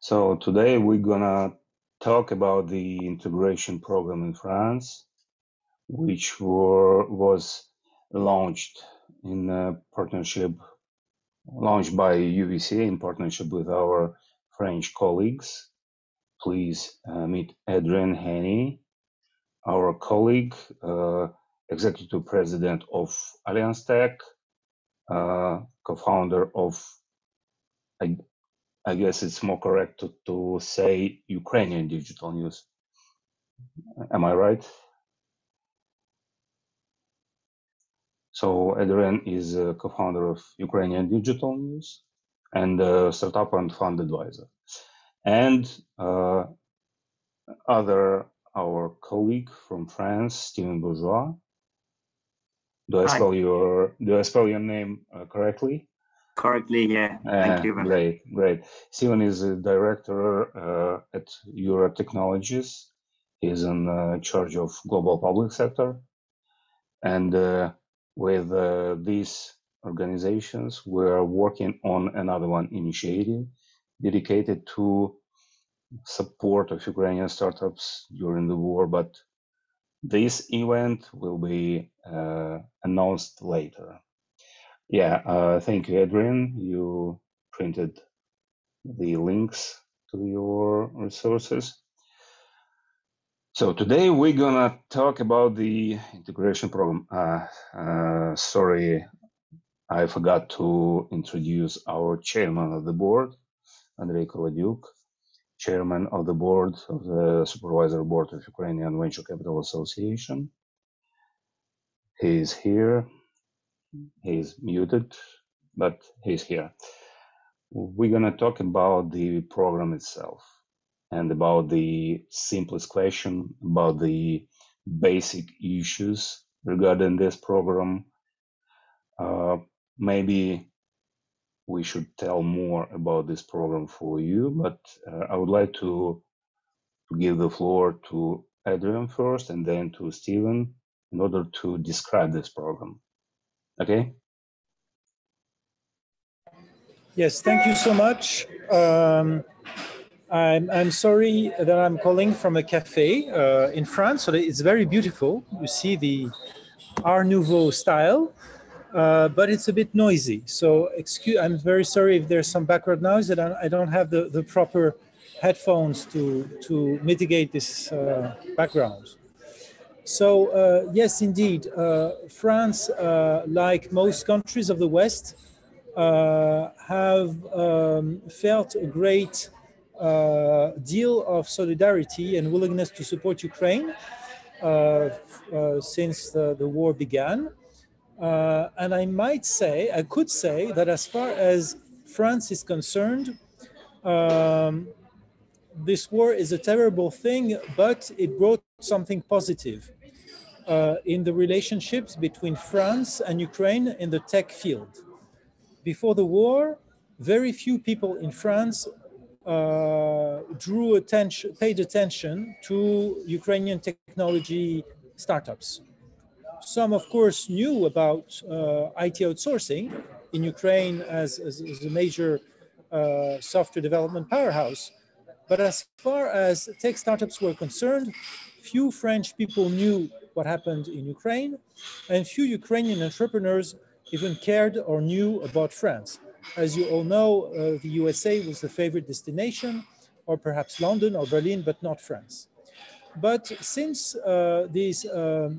So today we're gonna talk about the integration program in France, which was launched launched by UVCA in partnership with our French colleagues. Please meet Adrien Henny, our colleague, executive president of Allianz Tech, co-founder of, I guess it's more correct to say Ukrainian Digital News. Am I right? So Adrien is a co-founder of Ukrainian Digital News and a startup and fund advisor. And our colleague from France, Steven Bourgeois. Do I spell your name correctly? Correctly, yeah. Thank you. Great. Steven is a director at EuraTechnologies. He's in charge of global public sector. And with these organizations, we're working on another initiative dedicated to support of Ukrainian startups during the war, but this event will be announced later. Yeah, thank you, Adrien. You printed the links to your resources. So today we're gonna talk about the integration program. Sorry, I forgot to introduce our chairman of the board, Andrei Kolodiuk, chairman of the board of the supervisory board of Ukrainian Venture Capital Association. He's here. He's muted, but he's here. We're gonna talk about the program itself and about the simplest question, about the basic issues regarding this program. Maybe we should tell more about this program for you, but I would like to give the floor to Adrien first and then to Steven in order to describe this program. Okay? Yes, thank you so much. I'm sorry that I'm calling from a cafe in France. So it's very beautiful. You see the Art Nouveau style, but it's a bit noisy. So I'm very sorry if there's some background noise, that I don't have the proper headphones to mitigate this background. So yes, indeed, France, like most countries of the West, have felt a great deal of solidarity and willingness to support Ukraine since the war began. And I could say that as far as France is concerned, this war is a terrible thing, but it brought something positive in the relationships between France and Ukraine in the tech field. Before the war, very few people in France paid attention to Ukrainian technology startups. Some, of course, knew about IT outsourcing in Ukraine as a major software development powerhouse. But as far as tech startups were concerned, few French people knew what happened in Ukraine, and few Ukrainian entrepreneurs even cared or knew about France. As you all know, the USA was the favorite destination, or perhaps London or Berlin, but not France. But since these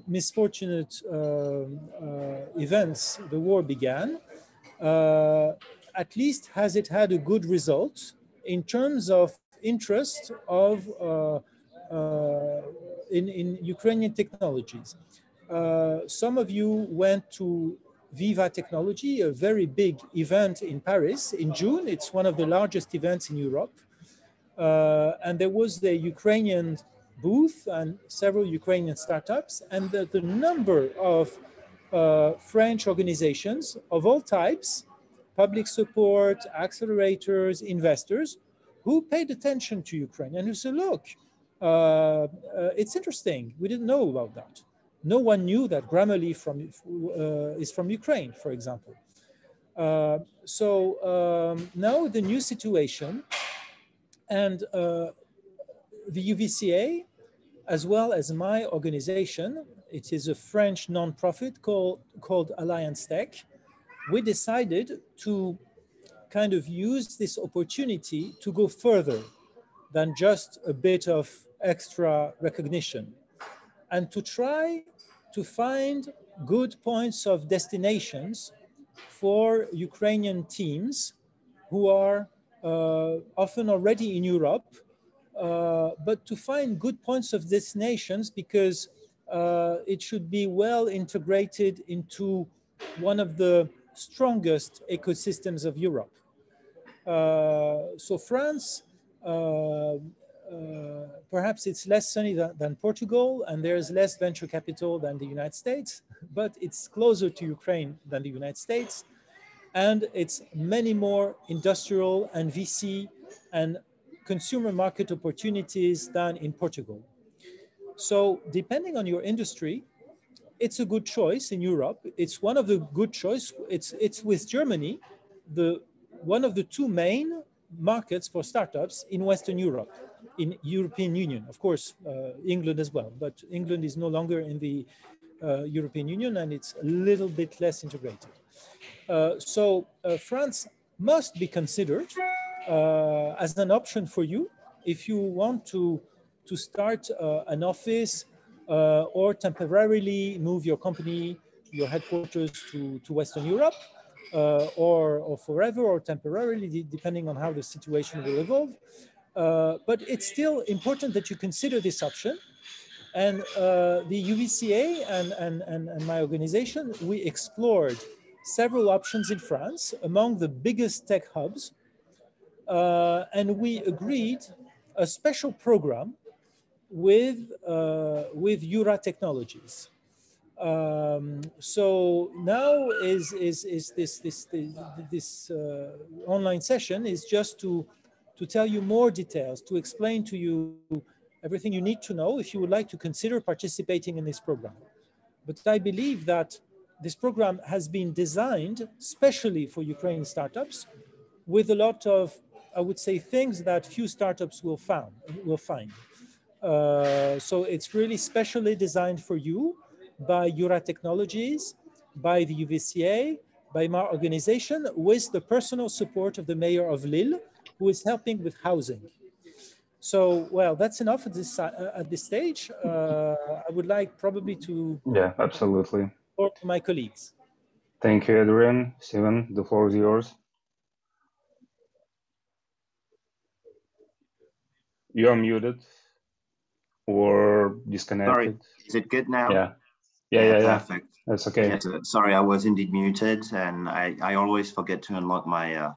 misfortunate events, the war began, at least has it had a good result in terms of interest of in Ukrainian technologies. Some of you went to Viva Technology, a very big event in Paris in June. It's one of the largest events in Europe. And there was the Ukrainian booth and several Ukrainian startups, and the number of French organizations of all types, public support, accelerators, investors, who paid attention to Ukraine and who said, look, it's interesting. We didn't know about that. No one knew that Grammarly is from Ukraine, for example. So now the new situation, And the UVCA, as well as my organization, it is a French nonprofit called Alliance Tech. We decided to kind of use this opportunity to go further than just a bit of extra recognition, and to try to find good points of destinations for Ukrainian teams who are often already in Europe, but to find good points of destinations because it should be well integrated into one of the strongest ecosystems of Europe. So France, perhaps it's less sunny than Portugal, and there's less venture capital than the United States, but it's closer to Ukraine than the United States. And it's many more industrial and VC and consumer market opportunities than in Portugal. So depending on your industry, it's a good choice in Europe. It's one of the good choice. It's with Germany, one of the two main markets for startups in Western Europe, in European Union. Of course, England as well, but England is no longer in the European Union, and it's a little bit less integrated. So France must be considered as an option for you if you want to start an office or temporarily move your company, your headquarters to Western Europe, or forever or temporarily, depending on how the situation will evolve. But it's still important that you consider this option. And the UVCA and my organization, we explored several options in France among the biggest tech hubs. And we agreed a special program with EuraTechnologies. So now this online session is just to tell you more details, to explain to you everything you need to know if you would like to consider participating in this program. But I believe that this program has been designed specially for Ukrainian startups with a lot of, I would say, things that few startups will find. So it's really specially designed for you by EuraTechnologies, by the UVCA, by my organization, with the personal support of the mayor of Lille, who is helping with housing. So, well, that's enough at this stage. I would like probably to absolutely talk to my colleagues. Thank you, Adrian. Steven, the floor is yours. You are muted or disconnected. Sorry, is it good now? Yeah. Perfect. That's okay. Yes, sorry, I was indeed muted, and I always forget to unlock my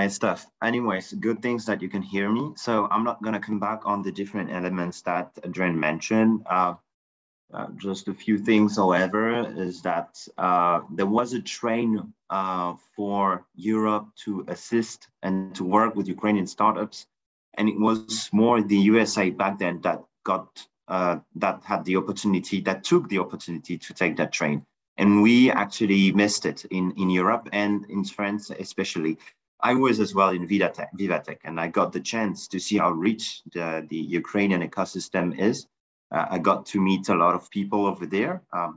stuff. Anyways, good things that you can hear me. So I'm not going to come back on the different elements that Adrian mentioned. Just a few things, however, is that there was a train for Europe to assist and to work with Ukrainian startups, and it was more the USA back then that took the opportunity to take that train, and we actually missed it in Europe and in France especially. I was as well in Vivatech, and I got the chance to see how rich the Ukrainian ecosystem is. I got to meet a lot of people over there, a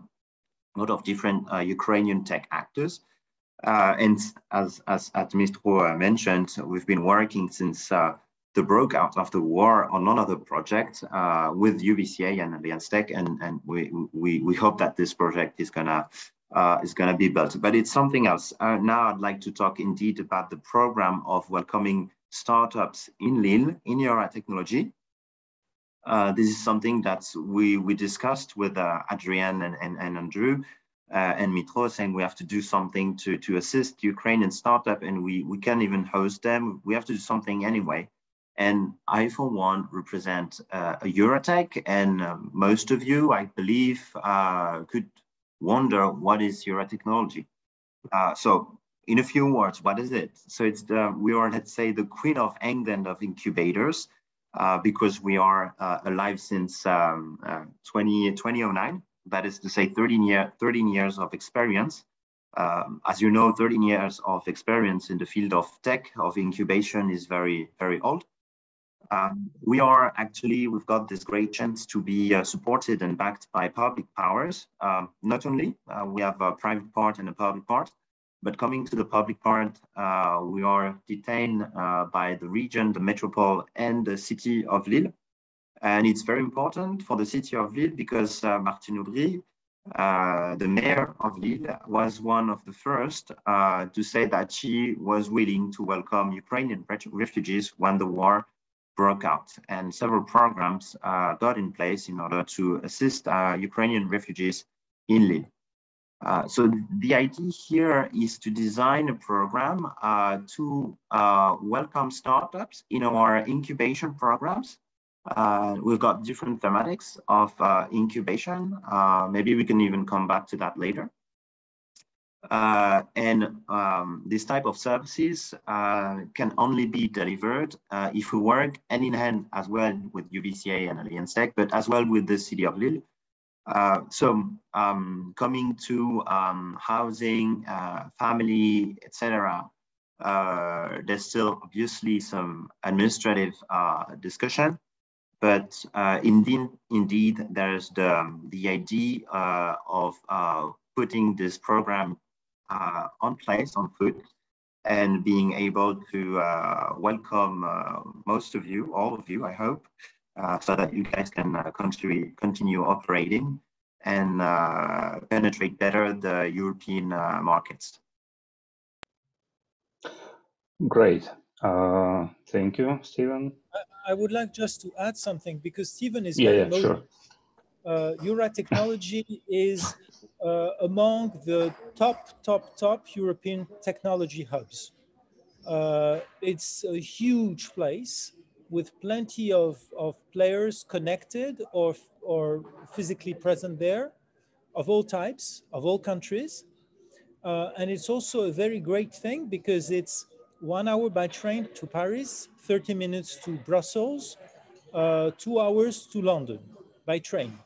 lot of different Ukrainian tech actors. And as Admistro mentioned, we've been working since the breakout of the war on another project with UVCA and Alliance Tech, and we hope that this project is gonna be built. But it's something else. Now I'd like to talk indeed about the program of welcoming startups in Lille in EuraTechnologies. This is something that we discussed with Adrian and Andrew and Mitro, saying we have to do something to assist Ukrainian startup, and we can't even host them. We have to do something anyway. And I, for one, represent EuraTech, and most of you, I believe, could wonder what is EuraTechnology. So in a few words, what is it? So it's we are, let's say, the queen of England of incubators, because we are alive since 2009. That is to say 13 years of experience. As you know, 13 years of experience in the field of tech, of incubation, is very, very old. we've got this great chance to be supported and backed by public powers. Not only we have a private part and a public part, but coming to the public part, we are detained by the region, the metropole, and the city of Lille. And it's very important for the city of Lille because Martine Aubry, the mayor of Lille, was one of the first to say that she was willing to welcome Ukrainian refugees when the war broke out. And several programs got in place in order to assist Ukrainian refugees in Lille. So the idea here is to design a program to welcome startups in our incubation programs. We've got different thematics of incubation. Maybe we can even come back to that later. This type of services can only be delivered if we work hand in hand as well with UVCA and Alliance Tech, but as well with the city of Lille. Coming to housing, family, etc., there's still obviously some administrative discussion, but indeed, there's the idea of putting this program on place, on foot, and being able to welcome most of you, all of you, I hope, so that you guys can continue operating and penetrate better the European markets. Great. Thank you, Stephen. I would like just to add something because Stephen is Sure. EuraTechnology is among the top European technology hubs. It's a huge place with plenty of players connected or physically present there, of all types, of all countries. And it's also a very great thing because it's 1 hour by train to Paris, 30 minutes to Brussels, 2 hours to London by train,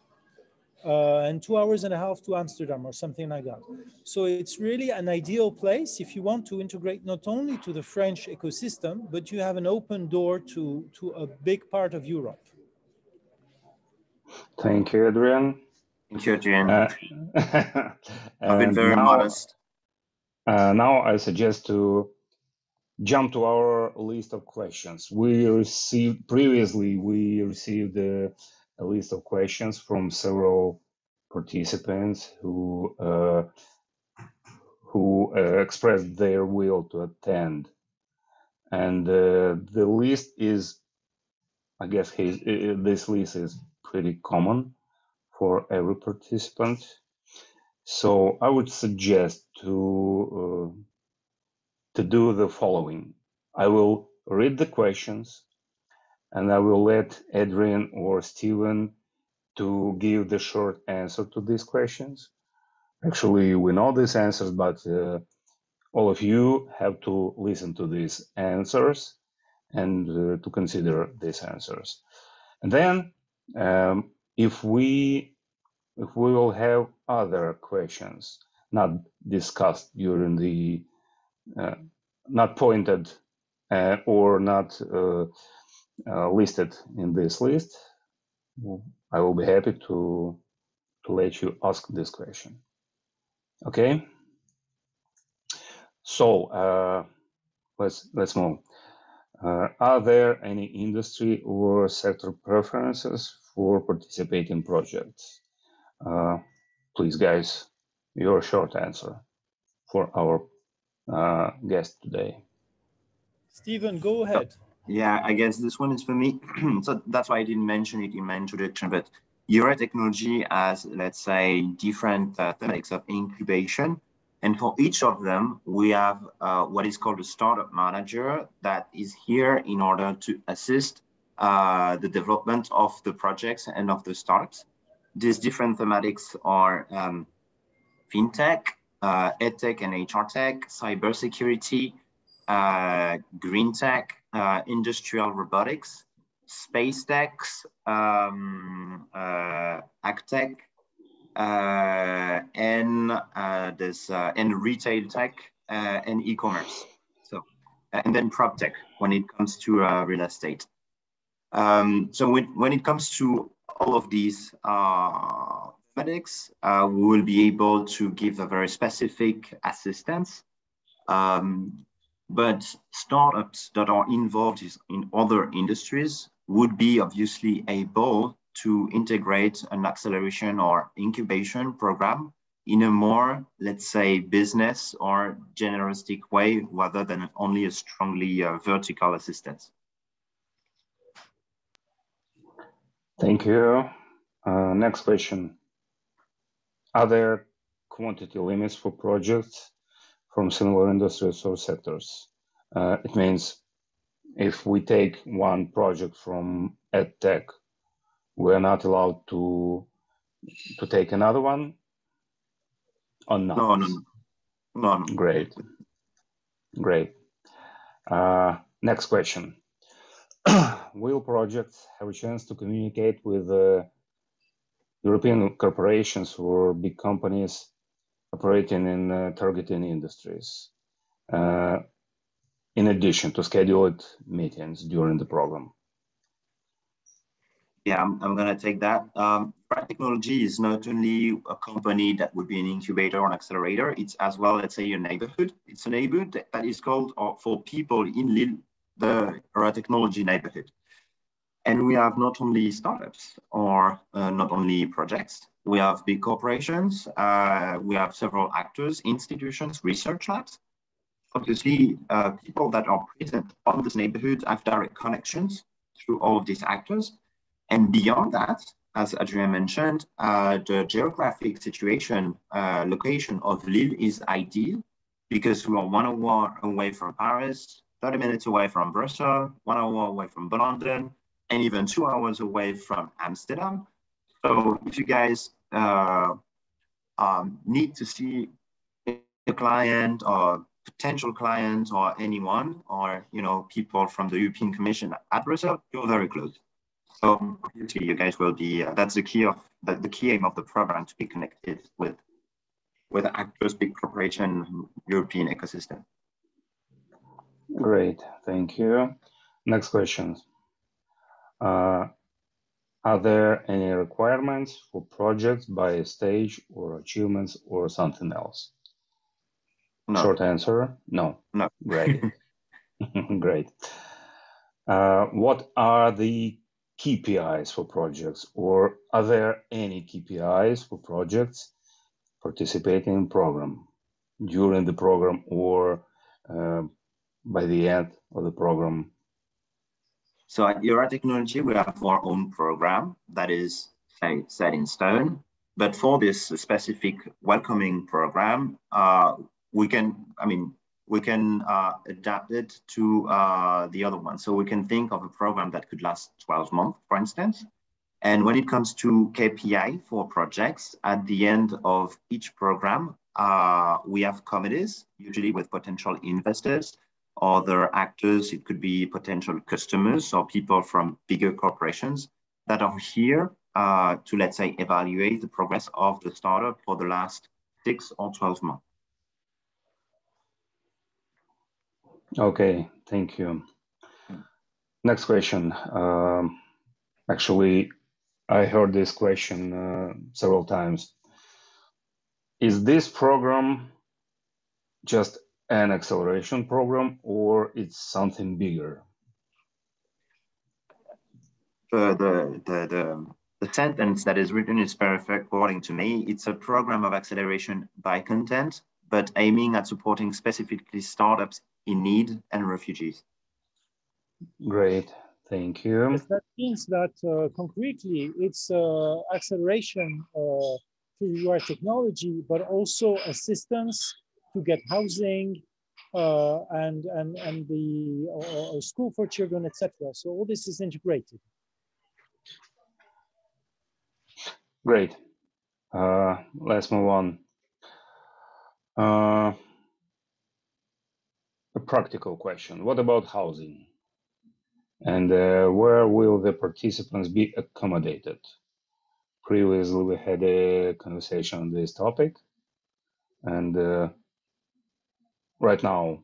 and 2 hours and a half to Amsterdam or something like that. So it's really an ideal place if you want to integrate not only to the French ecosystem, but you have an open door to a big part of Europe. Thank you, Adrian. Thank you, Adrian. I've been very modest. Now I suggest to jump to our list of questions. We received a list of questions from several participants who expressed their will to attend, and the list is, I guess, this list is pretty common for every participant. So I would suggest to do the following. I will read the questions and I will let Adrian or Stephen to give the short answer to these questions. Actually, we know these answers, but all of you have to listen to these answers and to consider these answers. And then if we will have other questions not discussed during the not pointed or not listed in this list, I will be happy to let you ask this question. Okay. So let's move. Are there any industry or sector preferences for participating projects? Please, guys, your short answer for our guest today. Stephen, go ahead. Yeah, I guess this one is for me. So that's why I didn't mention it in my introduction, but EuraTechnology has, let's say, different thematics of incubation. And for each of them, we have what is called a startup manager that is here in order to assist the development of the projects and of the startups. These different thematics are fintech, edtech and HR tech, cybersecurity, green tech, industrial robotics, space techs, agtech, and retail tech and e-commerce. So, and then prop tech when it comes to real estate. So when it comes to all of these thematics, we will be able to give a very specific assistance. But startups that are involved in other industries would be obviously able to integrate an acceleration or incubation program in a more, let's say, business or generalistic way, rather than only a strongly vertical assistance. Thank you. Next question. Are there quantity limits for projects from similar industries or sectors? It means if we take one project from EdTech, we're not allowed to take another one or not? No. Great. Next question. Will projects have a chance to communicate with European corporations or big companies operating in targeting industries, in addition to scheduled meetings during the program? Yeah, I'm going to take that. EuraTechnologies is not only a company that would be an incubator or an accelerator, it's as well, let's say, a neighborhood. It's a neighborhood that is called, for people in Lille, the EuraTechnology neighborhood. And we have not only startups or not only projects, we have big corporations, we have several actors, institutions, research labs. Obviously, people that are present on this neighborhood have direct connections through all of these actors. And beyond that, as Adrien mentioned, the geographic situation, location of Lille is ideal because we are 1 hour away from Paris, 30 minutes away from Brussels, 1 hour away from London, and even 2 hours away from Amsterdam. So if you guys need to see a client or potential client or anyone, or people from the European Commission at Brussels, you're very close. So obviously you guys will be, that's the key aim of the program, to be connected with actors, big corporation, European ecosystem. Great, thank you. Next question. Are there any requirements for projects by stage or achievements or something else? No. Short answer, no. No. Great. Great. What are the KPIs for projects, or are there any KPIs for projects participating in program during the program or by the end of the program? So at EuraTechnology, we have our own program that is set in stone. But for this specific welcoming program, we can adapt it to the other one. So we can think of a program that could last 12 months, for instance. And when it comes to KPI for projects, at the end of each program, we have committees, usually with potential investors, other actors. It could be potential customers or people from bigger corporations that are here to, let's say, evaluate the progress of the startup for the last 6 or 12 months. Okay, thank you. Next question. Actually, I heard this question several times. Is this program just an acceleration program, or it's something bigger? The sentence that is written is perfect according to me. It's a program of acceleration by content, but aiming at supporting specifically startups in need and refugees. Great, thank you. Yes, that means that concretely it's acceleration through EuraTechnology, but also assistance to get housing and the school for children, etc. So all this is integrated. Great. Let's move on. A practical question. What about housing? And where will the participants be accommodated? Previously, we had a conversation on this topic. And right now,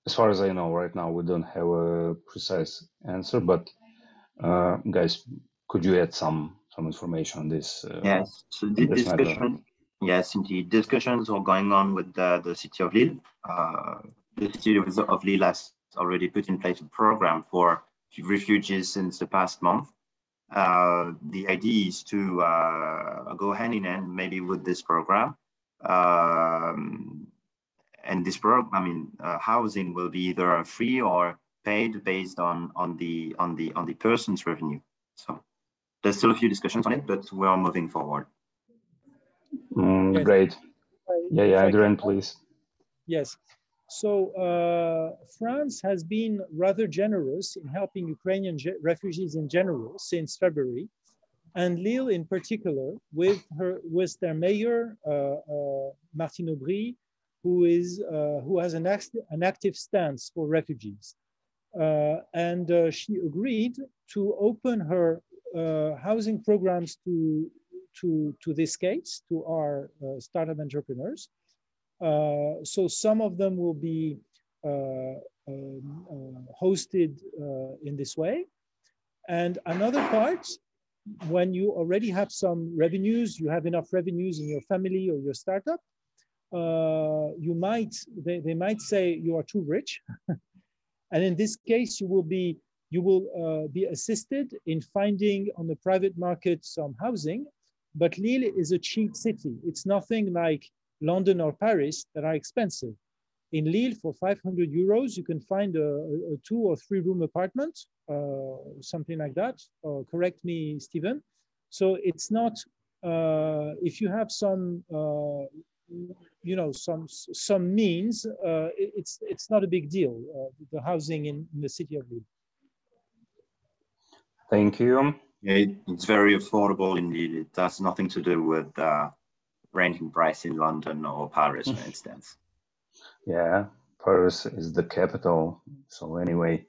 as far as I know, right now, we don't have a precise answer, but Guys, could you add some information on this? Yes, so the this discussion, matter? yes, indeed. Discussions are going on with the city of Lille. The city of Lille has already put in place a program for refugees since the past month. The idea is to go hand in hand maybe with this program. And this program, housing will be either free or paid based on the person's revenue. So there's still a few discussions on it, but we are moving forward. Yes. Great. Yeah, Adrian, please. Yes. So France has been rather generous in helping Ukrainian refugees in general since February, and Lille in particular, with their mayor Martine Aubry, who has an active stance for refugees, and she agreed to open her housing programs to this case, to our startup entrepreneurs. So some of them will be hosted in this way. And another part, when you already have some revenues, you have enough revenues in your family or your startup, they might say you are too rich. And in this case, you will be assisted in finding on the private market some housing. But Lille is a cheap city. It's nothing like London or Paris that are expensive. In Lille, for 500 euros, you can find a 2 or 3 room apartment, something like that. Correct me, Stephen. So it's not, if you have some, some means, it's not a big deal, the housing in the city of Lille. Thank you. Yeah, it's very affordable indeed. It has nothing to do with renting price in London or Paris, for instance. Yeah, Paris is the capital, so anyway,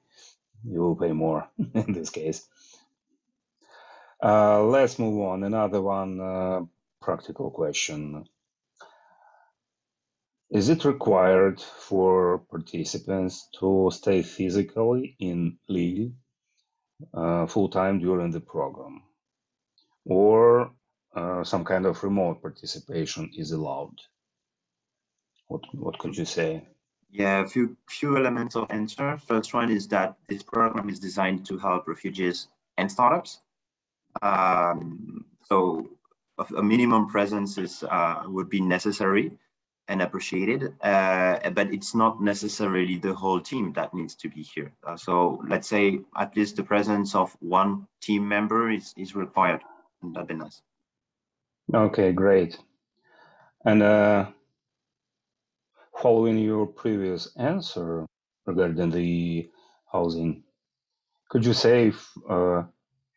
you will pay more in this case. Let's move on. Another one, practical question. Is it required for participants to stay physically in Lille full-time during the program? Or some kind of remote participation is allowed? What could you say? Yeah, a few elements of answer. First one is that this program is designed to help refugees and startups. So a minimum presence would be necessary and appreciated, but it's not necessarily the whole team that needs to be here. So let's say at least the presence of one team member is required. That'd be nice. Okay, great. And following your previous answer regarding the housing, could you say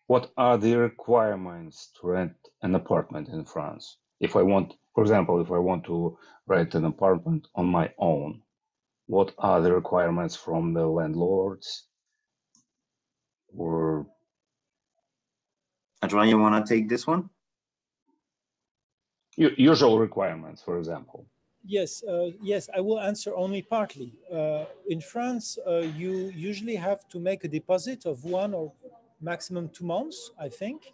what are the requirements to rent an apartment in France? If I want, for example, if I want to rent an apartment on my own, what are the requirements from the landlords? Or Adrian, you want to take this one? Usual requirements, for example. Yes, yes, I will answer only partly. In France, you usually have to make a deposit of 1 or maximum 2 months, I think.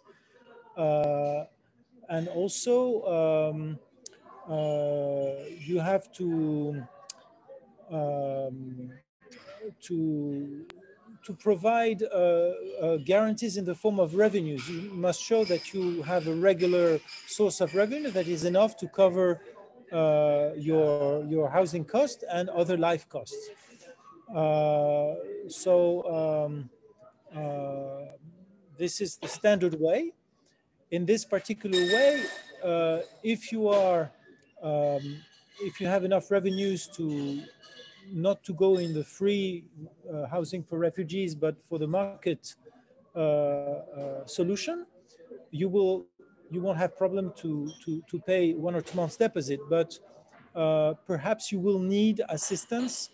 And also, you have to provide guarantees in the form of revenues. You must show that you have a regular source of revenue that is enough to cover your housing cost and other life costs. This is the standard way. In this particular way, if you have enough revenues to not to go in the free housing for refugees, but for the market solution, you won't have problem to pay 1 or 2 months deposit, but perhaps you will need assistance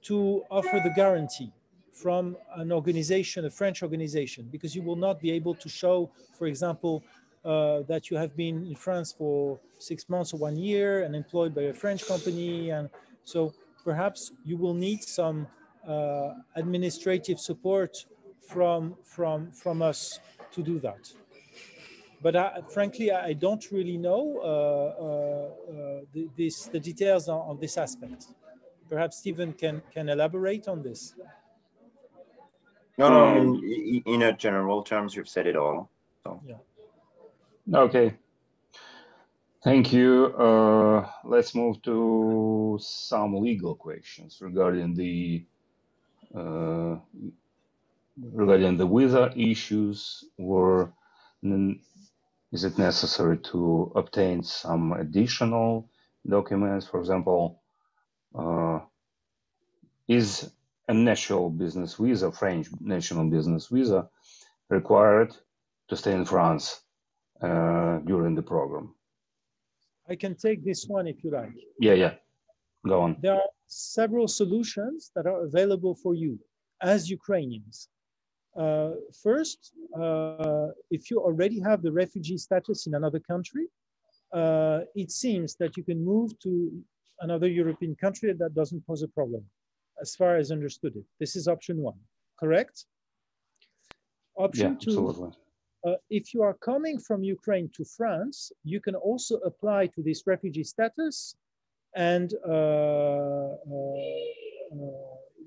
to offer the guarantee from an organization, a French organization, because you will not be able to show, for example, that you have been in France for 6 months or 1 year and employed by a French company. And so perhaps you will need some administrative support from us to do that. But frankly, I don't really know the details on this aspect. Perhaps Stephen can elaborate on this. No, in a general terms, you've said it all. So. Yeah. Okay. Thank you. Let's move to some legal questions regarding the visa issues, or is it necessary to obtain some additional documents? For example, is a national business visa, French national business visa, required to stay in France during the program? I can take this one if you like. Yeah, go on. There are several solutions that are available for you as Ukrainians. First, if you already have the refugee status in another country, it seems that you can move to another European country that doesn't pose a problem, as far as understood it. This is option one, correct? Option two, absolutely. If you are coming from Ukraine to France, you can also apply to this refugee status and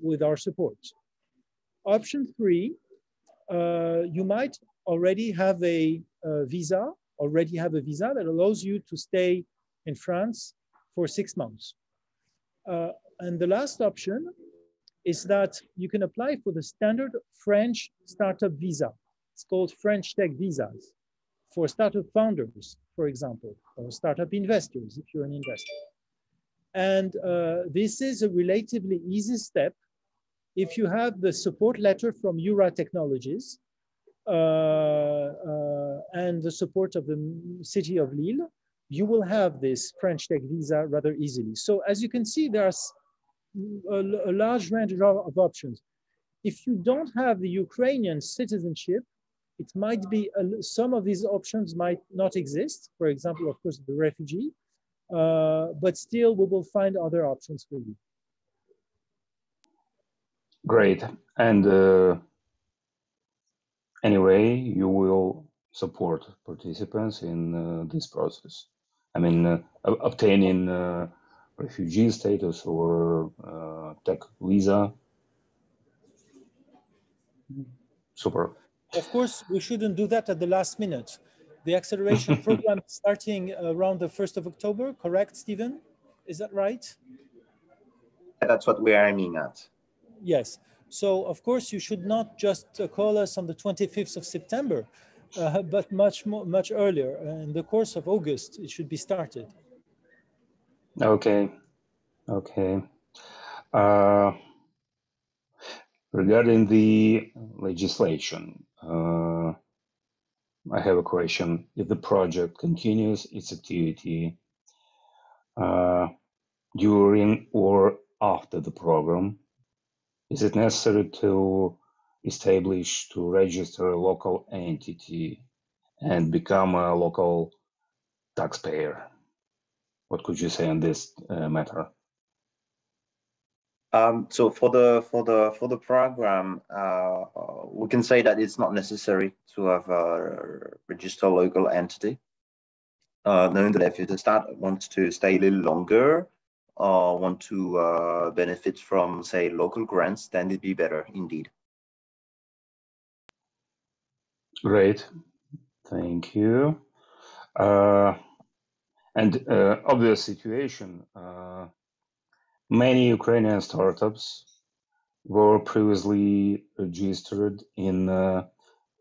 with our support. Option three, you might already have a visa that allows you to stay in France for 6 months. And the last option is that you can apply for the standard French startup visa. It's called French tech visas for startup founders, for example, or startup investors, if you're an investor. And this is a relatively easy step. If you have the support letter from EuraTechnologies and the support of the city of Lille, you will have this French tech visa rather easily. So as you can see, there's a large range of options. If you don't have the Ukrainian citizenship, it might be, some of these options might not exist. For example, of course, the refugee, but still we will find other options for you. Great. And anyway, you will support participants in this process. I mean, obtaining refugee status or tech visa. Super. Of course, we shouldn't do that at the last minute. The acceleration program starting around the 1st of October, correct, Stephen? Is that right? That's what we're aiming at. Yes. So, of course, you should not just call us on the 25th of September, but much earlier. In the course of August, it should be started. Okay. Regarding the legislation, I have a question. If the project continues its activity during or after the program, is it necessary to establish, to register a local entity and become a local taxpayer? What could you say on this matter? So for the program, we can say that it's not necessary to have a registered local entity. Knowing that if the start wants to stay a little longer or want to benefit from, say, local grants, then it'd be better indeed. Great, thank you. And obvious situation. Many Ukrainian startups were previously registered in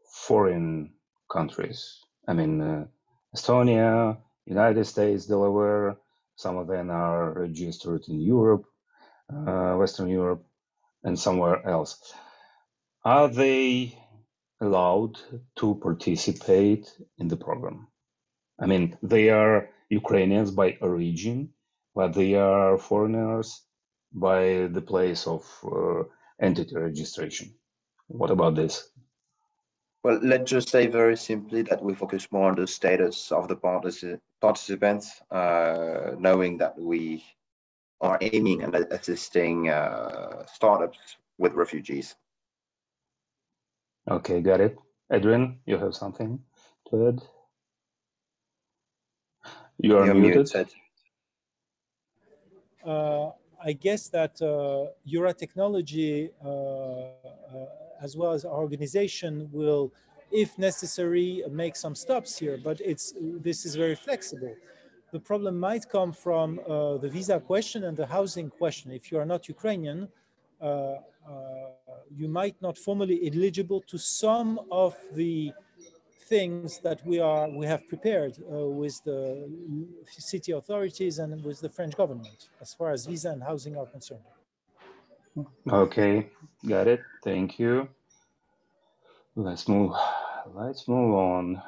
foreign countries. I mean, Estonia, United States, Delaware. Some of them are registered in Europe, Western Europe, and somewhere else. Are they allowed to participate in the program? I mean, they are Ukrainians by origin, but they are foreigners by the place of entity registration. What about this? Well, let's just say very simply that we focus more on the status of the participants, knowing that we are aiming at assisting startups with refugees. Okay, got it. Adrian, you have something to add? You are You're muted. I guess that EuraTechnology, as well as our organization, will, if necessary, make some stops here. But this is very flexible. The problem might come from the visa question and the housing question. If you are not Ukrainian, you might not formally eligible to some of the things that we have prepared with the city authorities and with the French government as far as visa and housing are concerned. Okay, got it. Thank you. Let's move on.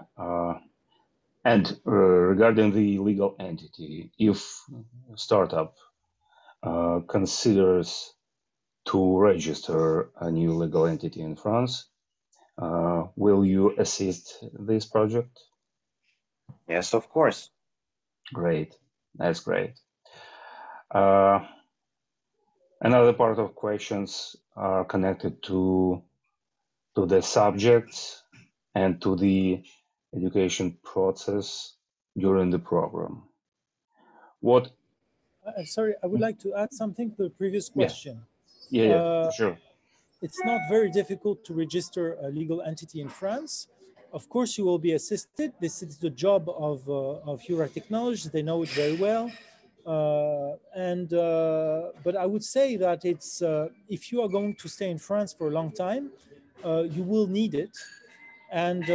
And regarding the legal entity, if startup considers to register a new legal entity in France, will you assist this project? Yes, of course. Great, that's great. Another part of questions are connected to the subjects and to the education process during the program. What? Sorry, I would like to add something to the previous question. Yeah, for sure. It's not very difficult to register a legal entity in France. Of course, you will be assisted. This is the job of EuraTechnologies. They know it very well. But I would say that it's if you are going to stay in France for a long time, you will need it. And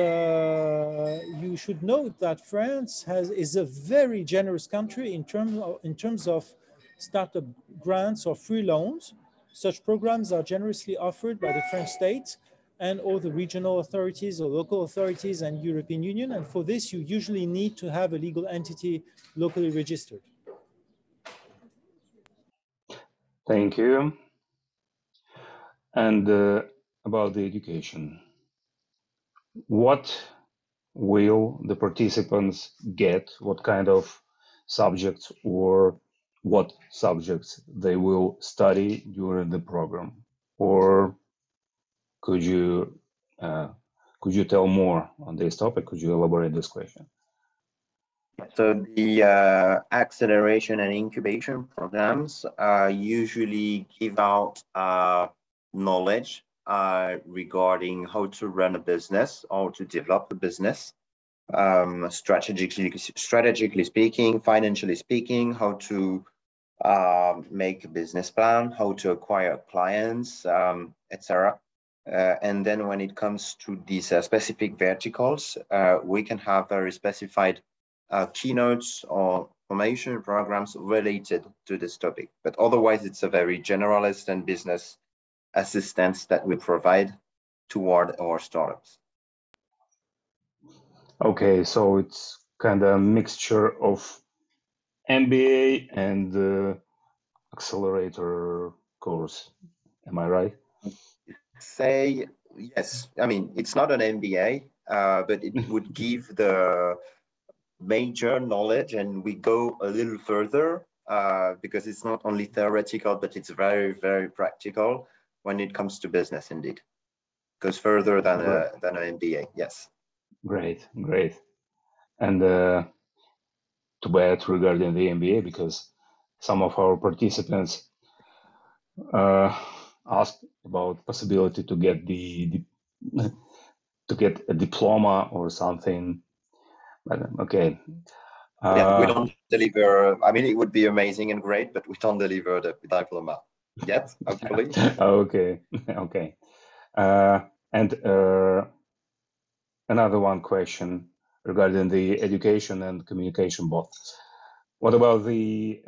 you should note that France is a very generous country in terms of startup grants or free loans. Such programs are generously offered by the French state and all the regional authorities or local authorities and European Union. And for this, you usually need to have a legal entity locally registered. Thank you. And about the education, what will the participants get? What kind of subjects or what subjects they will study during the program? Or could you tell more on this topic? Could you elaborate this question? So the acceleration and incubation programs usually give out knowledge regarding how to run a business or to develop a business, strategically speaking, financially speaking, how to make a business plan, how to acquire clients, etc. And then when it comes to these specific verticals, we can have very specified keynotes or formation programs related to this topic. But otherwise, it's a very generalist and business assistance that we provide toward our startups. Okay, so it's kind of a mixture of MBA and accelerator course. Am I right? Say yes. I mean, it's not an MBA, but it would give the major knowledge, and we go a little further because it's not only theoretical, but it's very, very practical when it comes to business. Indeed, goes further than an MBA. Yes. Great. And to add regarding the MBA, because some of our participants asked about possibility to get to get a diploma or something. But okay. Yeah, we don't deliver. I mean, it would be amazing and great, but we don't deliver the diploma yet, hopefully. Okay. And another one question regarding the education and communication both. What about the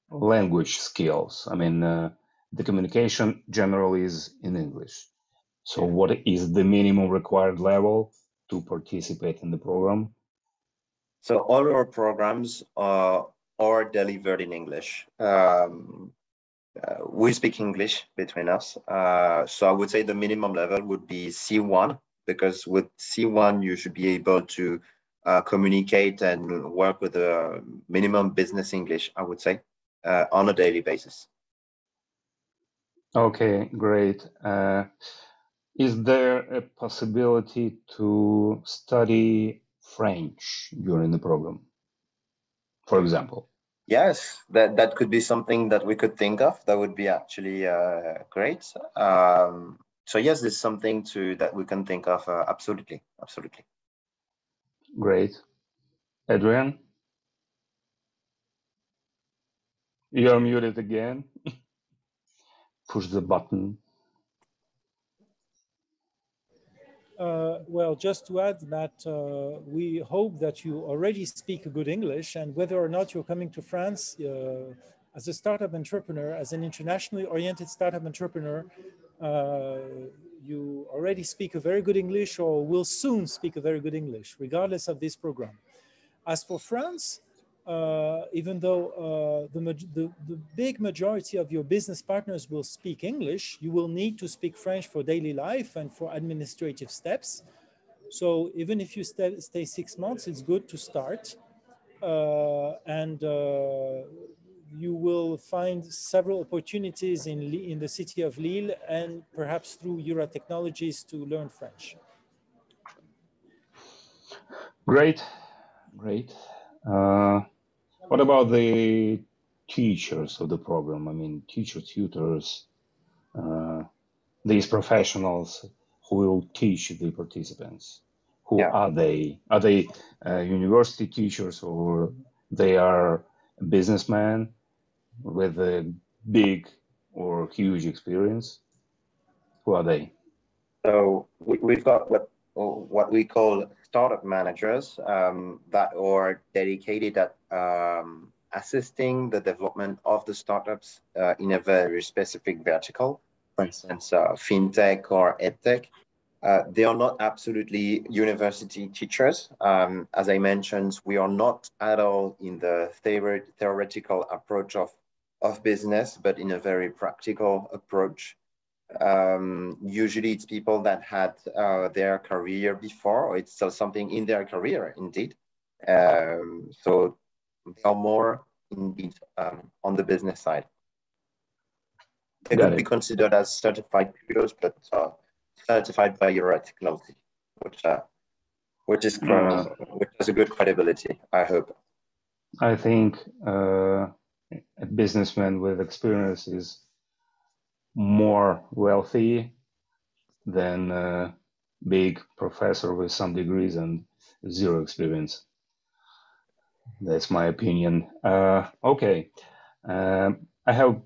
language skills? I mean, the communication generally is in English. So what is the minimum required level to participate in the program? So all our programs are delivered in English. We speak English between us. So I would say the minimum level would be C1, because with C1, you should be able to communicate and work with a minimum business English, I would say, on a daily basis. Okay, great. Is there a possibility to study French during the program, for example? Yes, that could be something that we could think of. That would be actually great. So yes, this is something that we can think of. Absolutely, absolutely. Great. Adrian, you are muted again. Push the button. Well, just to add that we hope that you already speak a good English, and whether or not you're coming to France as a startup entrepreneur, as an internationally oriented startup entrepreneur, you already speak a very good English or will soon speak a very good English, regardless of this program. As for France, even though the big majority of your business partners will speak English, you will need to speak French for daily life and for administrative steps. So even if you stay 6 months, it's good to start. And you will find several opportunities in the city of Lille and perhaps through EuraTechnologies to learn French. Great, great. What about the teachers of the program? I mean, teachers, tutors, these professionals who will teach the participants. Who are they? Are they university teachers, or they are businessmen with a big or huge experience? Who are they? So we've got what we call startup managers that are dedicated at assisting the development of the startups in a very specific vertical, for instance, fintech or edtech. They are not absolutely university teachers. As I mentioned, we are not at all in the theoretical approach of business, but in a very practical approach. Usually it's people that had their career before, or it's still something in their career, indeed. So they are more indeed on the business side. They could be considered as certified tutors, but certified by EuraTechnologies, which has a good credibility, I hope. I think a businessman with experience is more wealthy than a big professor with some degrees and zero experience. That's my opinion. Okay, I have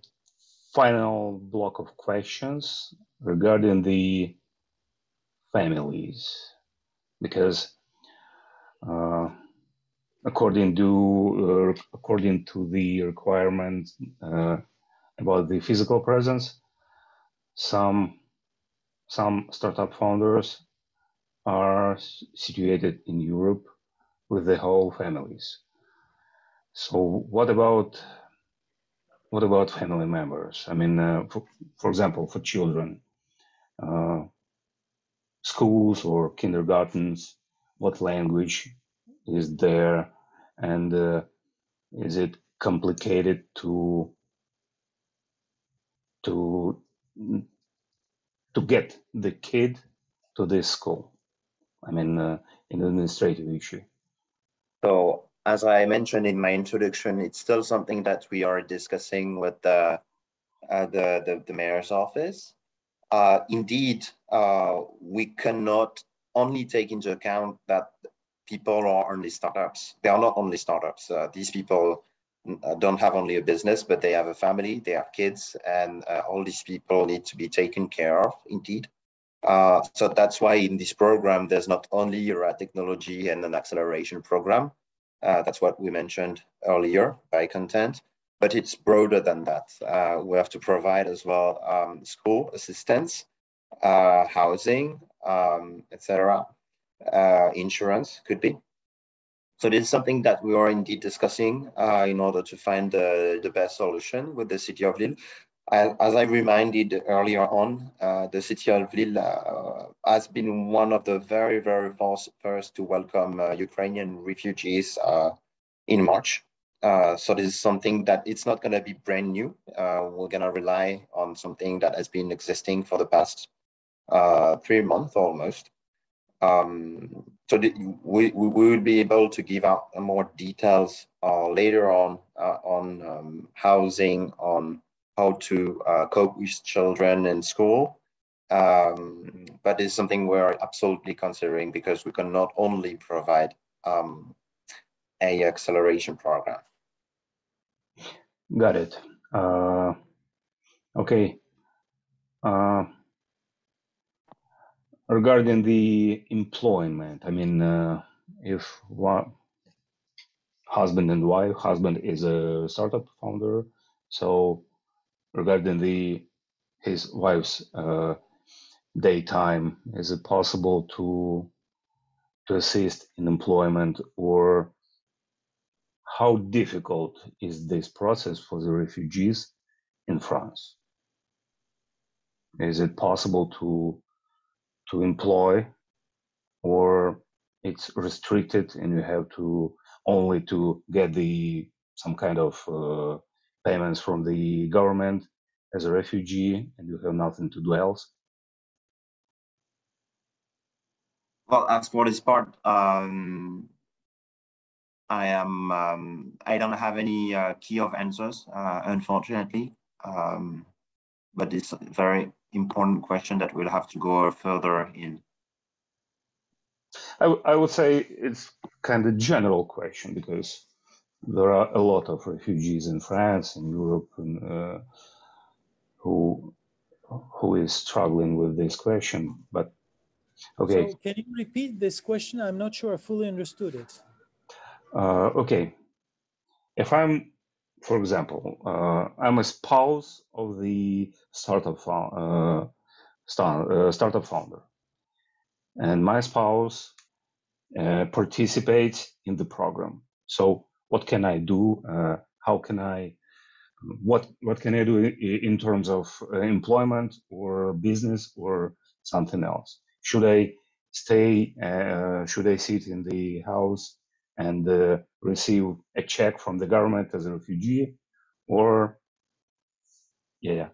final block of questions regarding the families, because according to the requirements about the physical presence, some startup founders are situated in Europe with the whole families. So what about family members? I mean, for example, for children, schools or kindergartens, what language is there, and is it complicated to get the kid to this school? I mean, an administrative issue. So as I mentioned in my introduction, it's still something that we are discussing with the mayor's office. Indeed, we cannot only take into account that people are only startups. They are not only startups. These people don't have only a business, but they have a family, they have kids, and all these people need to be taken care of, indeed. So that's why in this program, there's not only EuraTechnology and an acceleration program. That's what we mentioned earlier by content, but it's broader than that. We have to provide as well school assistance, housing, etc. Insurance could be. So this is something that we are indeed discussing in order to find the best solution with the city of Lille. As I reminded earlier on, the city of Lille has been one of the very, very first to welcome Ukrainian refugees in March. So this is something that it's not going to be brand new. We're going to rely on something that has been existing for the past 3 months almost. So we will be able to give out more details later on housing, on how to cope with children in school. But it's something we're absolutely considering, because we can not only provide a acceleration program. Got it. Okay. Regarding the employment, I mean, if one husband and wife, husband is a startup founder, so regarding his wife's daytime, is it possible to assist in employment, or how difficult is this process for the refugees in France? Is it possible to employ, or it's restricted and you have to only to get some kind of payments from the government as a refugee, and you have nothing to do else? Well, as for this part, I don't have any key of answers, unfortunately. But it's a very important question that we'll have to go further in. I would say it's kind of general question, because there are a lot of refugees in France and Europe, and, who is struggling with this question. But okay. So can you repeat this question? I'm not sure I fully understood it. Okay. If I'm, for example, I'm a spouse of the startup founder, and my spouse participates in the program. So what can I do? How can I? What can I do in terms of employment or business or something else? Should I stay? Should I sit in the house and receive a check from the government as a refugee? Or, yeah,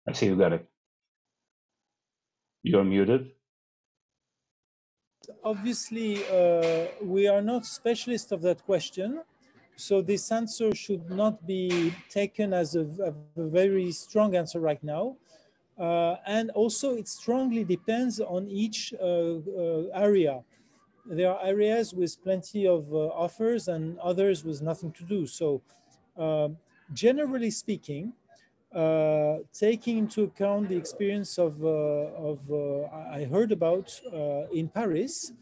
I see you got it. You're muted. Obviously, we are not specialists of that question. So this answer should not be taken as a very strong answer right now. And also it strongly depends on each area. There are areas with plenty of offers and others with nothing to do. So generally speaking, taking into account the experience I heard about in Paris,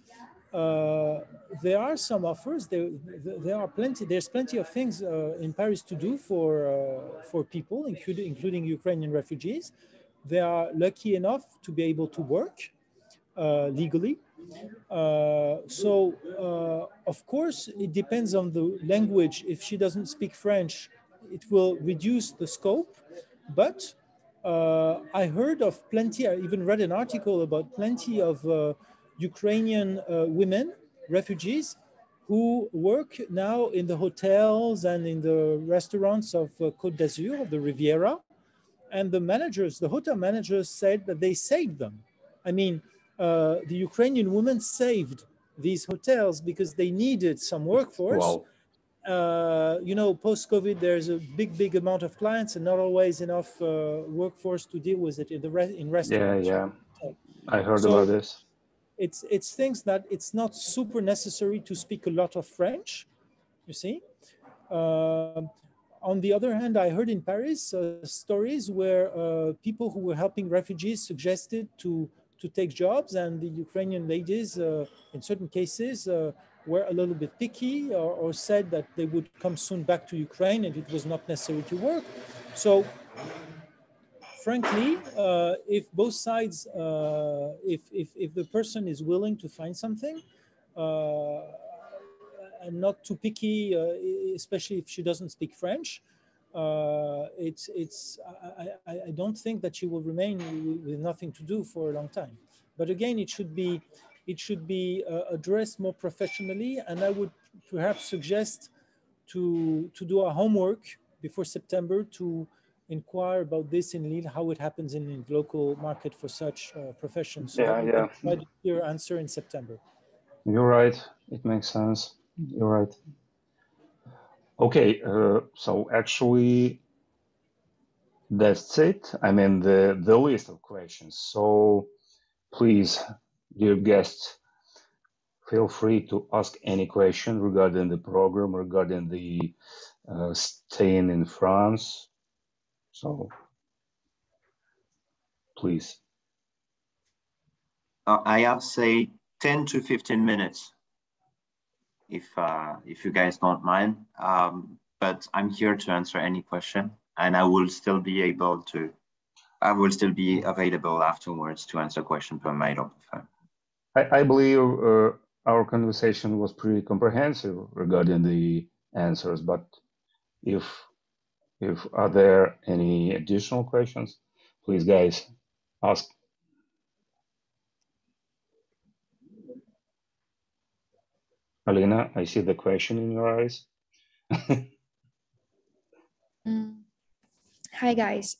there are some offers. There's plenty of things in Paris to do for people, including Ukrainian refugees. They are lucky enough to be able to work legally. Of course, it depends on the language. If she doesn't speak French, it will reduce the scope. But I heard of plenty, I even read an article about plenty of Ukrainian women, refugees, who work now in the hotels and in the restaurants of Côte d'Azur, of the Riviera. And the managers, the hotel managers said that they saved them. I mean, the Ukrainian women saved these hotels because they needed some workforce. Wow. Post-COVID, there's a big amount of clients and not always enough workforce to deal with it in restaurants. Yeah. I heard about this. It's things that it's not super necessary to speak a lot of French, you see. On the other hand, I heard in Paris stories where people who were helping refugees suggested to take jobs, and the Ukrainian ladies, in certain cases, were a little bit picky or said that they would come soon back to Ukraine and it was not necessary to work. So, frankly, if both sides, if the person is willing to find something, and not too picky, especially if she doesn't speak French, I don't think that she will remain with nothing to do for a long time. But again, it should be addressed more professionally, and I would perhaps suggest to do our homework before September to inquire about this in Lille, how it happens in the local market for such professions, so that we Yeah. can provide a clear answer in September. You're right. It makes sense. You're right. Okay, so actually that's it. I mean, the list of questions. So please, dear guests, feel free to ask any question regarding the program, regarding the staying in France. So please. I have say 10 to 15 minutes, if you guys don't mind. But I'm here to answer any question, and I will still be available afterwards to answer question per mail or per phone. I believe our conversation was pretty comprehensive regarding the answers, but if are there any additional questions, please guys ask. Alina, I see the question in your eyes. Hi guys.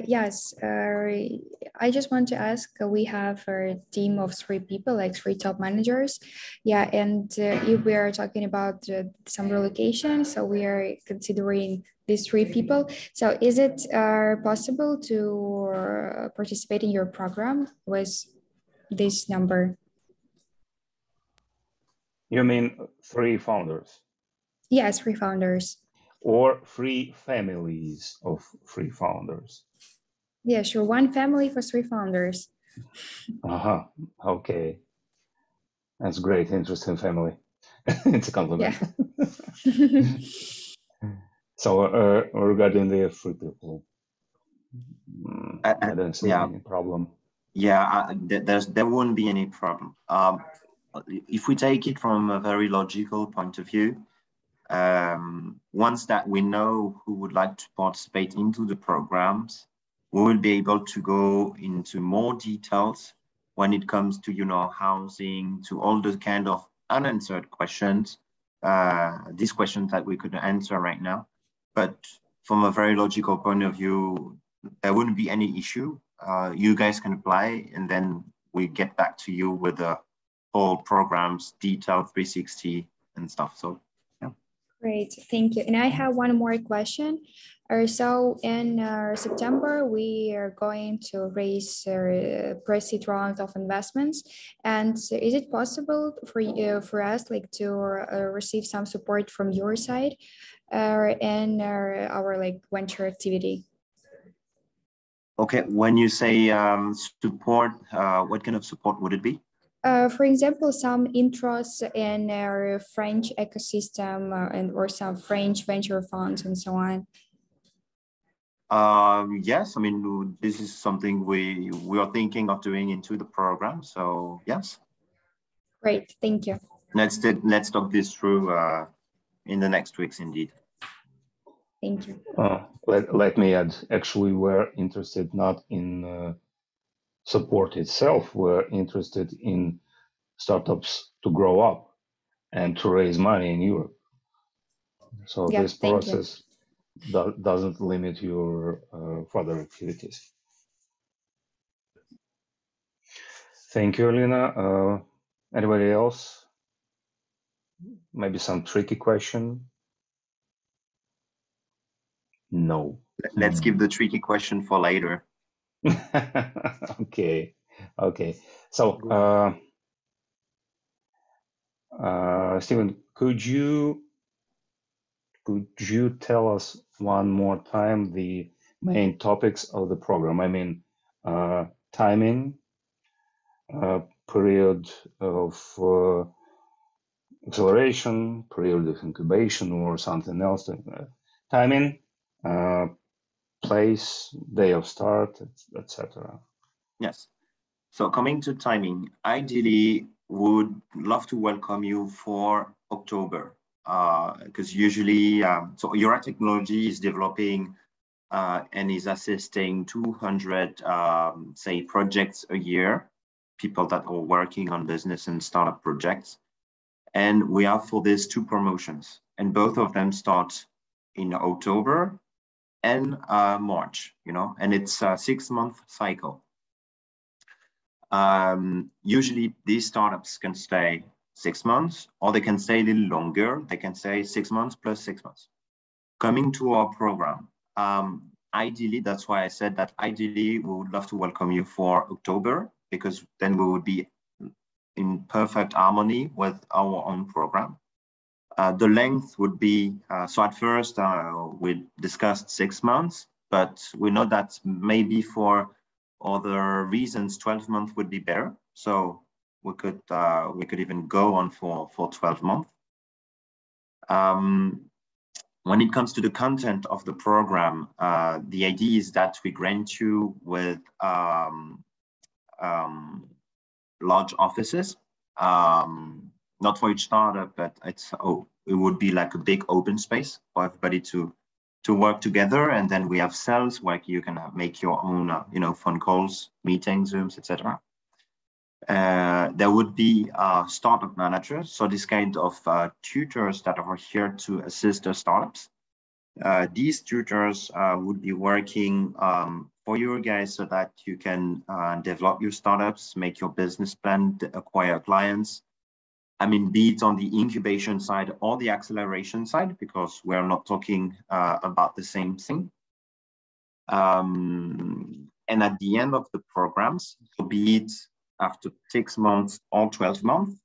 Yes, I just want to ask. We have a team of 3 people, like 3 top managers. Yeah, and if we are talking about some relocation, so we are considering these 3 people. So is it possible to participate in your program with this number? You mean 3 founders? Yes, 3 founders. Or 3 families of 3 founders? Yeah, sure. 1 family for 3 founders. Okay. That's great. Interesting family. It's a compliment. Yeah. So regarding the 3 people, I don't see any problem. Yeah, there won't be any problem. If we take it from a very logical point of view, once that we know who would like to participate into the programs, we will be able to go into more details when it comes to, housing, to all the kind of unanswered questions, these questions that we could answer right now. But from a very logical point of view, there wouldn't be any issue. You guys can apply, and then we get back to you with the whole programs, detailed 360 and stuff. So, yeah. Great, thank you. And I have one more question. So in September, we are going to raise a pre-seed round of investments. And is it possible for us to receive some support from your side in our venture activity? Okay, when you say support, what kind of support would it be? For example, some interest in our French ecosystem or some French venture funds and so on. Yes, I mean, this is something we are thinking of doing into the program. So yes. Great, thank you. Let's talk this through in the next weeks, indeed. Thank you. Let me add, actually, we're interested not in support itself. We're interested in startups to grow up and to raise money in Europe. So yeah, this process doesn't limit your further activities. Thank you, Alina. Anybody else? Maybe some tricky question? No. Let's keep the tricky question for later. Okay. So, Steven, could you tell us one more time the main topics of the program? I mean, timing, period of acceleration, period of incubation, or something else. Timing, place, day of start, etc. Yes. So coming to timing, ideally would love to welcome you for October, because usually, so EuraTechnologies is developing and is assisting 200, say, projects a year, people that are working on business and startup projects. And we have for this 2 promotions, and both of them start in October. and March, and it's a 6-month cycle. Usually these startups can stay 6 months, or they can stay a little longer. They can stay 6 months plus 6 months. Coming to our program, ideally, that's why I said that ideally we would love to welcome you for October, because then we would be in perfect harmony with our own program. The length would be, so at first we discussed 6 months, but we know that maybe for other reasons, 12 months would be better. So we could even go on for 12 months. When it comes to the content of the program, the idea is that we grant you with large offices, not for each startup, but it would be like a big open space for everybody to work together. And then we have cells where you can make your own, phone calls, meetings, Zooms, etc. There would be startup managers, so this kind of tutors that are here to assist the startups. These tutors would be working for you guys so that you can develop your startups, make your business plan, acquire clients. I mean, be it on the incubation side or the acceleration side, because we're not talking about the same thing. And at the end of the programs, so be it after 6 months or 12 months,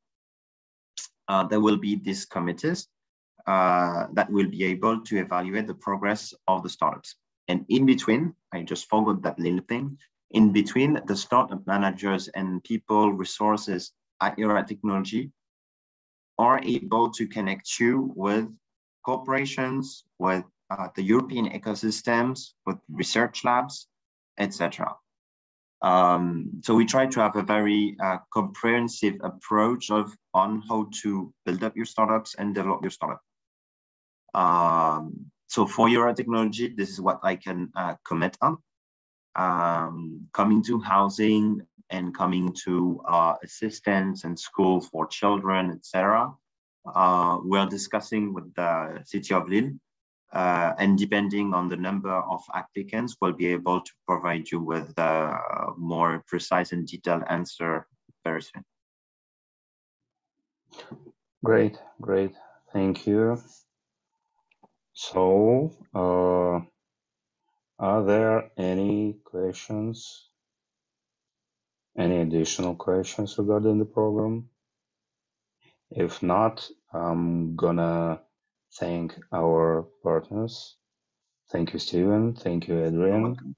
there will be these committees that will be able to evaluate the progress of the startups. And in between, I just forgot that little thing, in between, the startup managers and people resources at EuraTechnologies are able to connect you with corporations, with the European ecosystems, with research labs, etc. So we try to have a very comprehensive approach on how to build up your startups and develop your startup. So for EuraTechnologies, this is what I can commit on. Coming to housing and coming to assistance and schools for children, etc. We're discussing with the city of Lille, and depending on the number of applicants, we'll be able to provide you with a more precise and detailed answer very soon. Great, great. Thank you. So, are there any questions? Any additional questions regarding the program? If not, I'm gonna thank our partners. Thank you, Steven. Thank you, Adrian.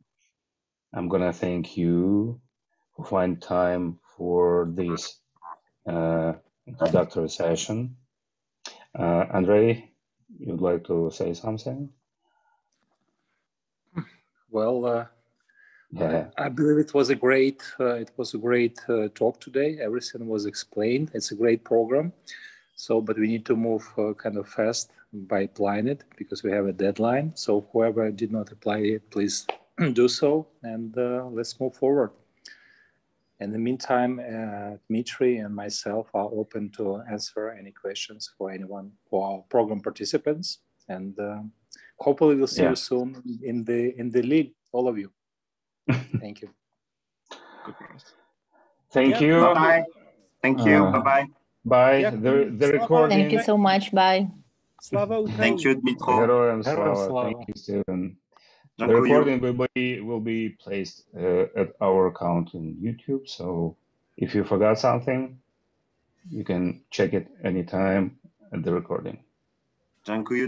I'm gonna thank you for finding time for this introductory session. Andrei, you'd like to say something? Well, yeah. I believe it was a great talk today. Everything was explained. It's a great program. So, but we need to move kind of fast by applying it because we have a deadline. So whoever did not apply it, please do so, and let's move forward. In the meantime, Dmitry and myself are open to answer any questions for anyone, for our program participants, and hopefully we'll see you soon in the Lille, all of you. Thank you. Thank you. Bye-bye. Thank you. Bye-bye. Bye. The recording. Thank you so much. Bye. Slava Thank you, Dmitry. Heroям slava. Thank you, Steven. The recording will be placed at our account in YouTube. So if you forgot something, you can check it anytime at the recording. Dziękuję.